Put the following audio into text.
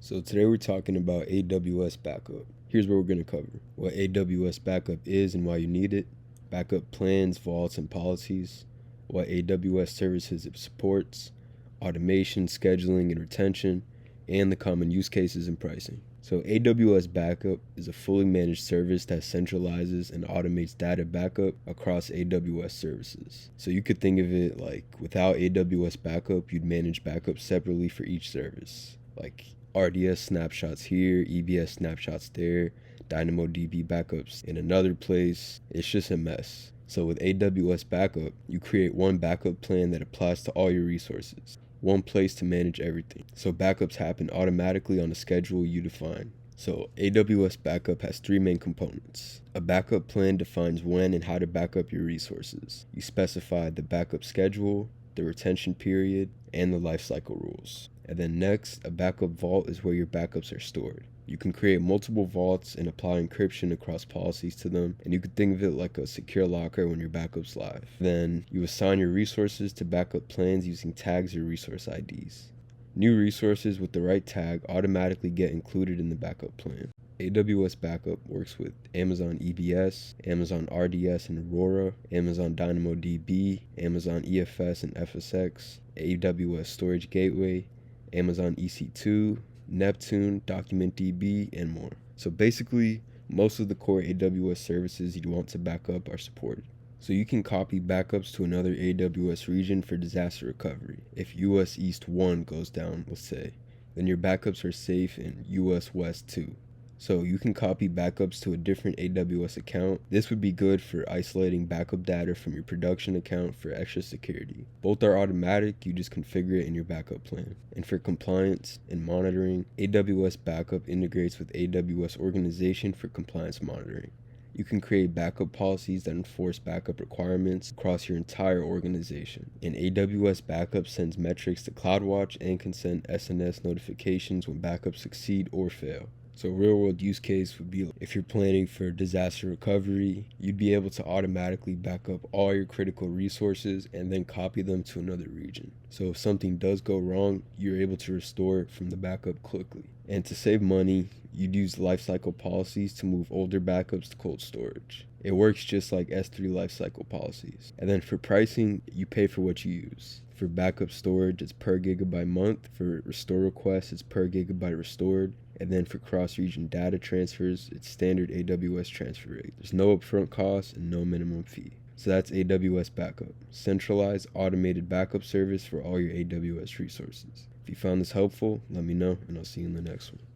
So today we're talking about AWS backup. Here's what we're going to cover: what AWS backup is and why you need it, backup plans, vaults, and policies, what AWS services it supports, automation, scheduling, and retention, and the common use cases and pricing. So AWS Backup is a fully managed service that centralizes and automates data backup across AWS services. So you could think of it like without AWS Backup, you'd manage backups separately for each service, like RDS snapshots here, EBS snapshots there, DynamoDB backups in another place. It's just a mess. So with AWS Backup, you create one backup plan that applies to all your resources. One place to manage everything. So backups happen automatically on a schedule you define. So AWS Backup has three main components. A backup plan defines when and how to back up your resources. You specify the backup schedule, the retention period, and the lifecycle rules. And then next, a backup vault is where your backups are stored. You can create multiple vaults and apply encryption across policies to them, and you could think of it like a secure locker when your backup's live. Then you assign your resources to backup plans using tags or resource IDs. New resources with the right tag automatically get included in the backup plan. AWS Backup works with Amazon EBS, Amazon RDS and Aurora, Amazon DynamoDB, Amazon EFS and FSX, AWS Storage Gateway, Amazon EC2, Neptune, DocumentDB, and more. So basically, most of the core AWS services you'd want to back up are supported. So you can copy backups to another AWS region for disaster recovery. If US East 1 goes down, let's say, then your backups are safe in US West 2. So you can copy backups to a different AWS account. This would be good for isolating backup data from your production account for extra security. Both are automatic, you just configure it in your backup plan. And for compliance and monitoring, AWS Backup integrates with AWS Organization for compliance monitoring. You can create backup policies that enforce backup requirements across your entire organization. And AWS Backup sends metrics to CloudWatch and can send SNS notifications when backups succeed or fail. So a real world use case would be if you're planning for disaster recovery, you'd be able to automatically back up all your critical resources and then copy them to another region. So if something does go wrong, you're able to restore it from the backup quickly. And to save money, you'd use lifecycle policies to move older backups to cold storage. It works just like S3 lifecycle policies. And then for pricing, you pay for what you use. For backup storage, it's per gigabyte month. For restore requests, it's per gigabyte restored. And then for cross-region data transfers, it's standard AWS transfer rate. There's no upfront cost and no minimum fee. So that's AWS Backup, centralized automated backup service for all your AWS resources. If you found this helpful, let me know, and I'll see you in the next one.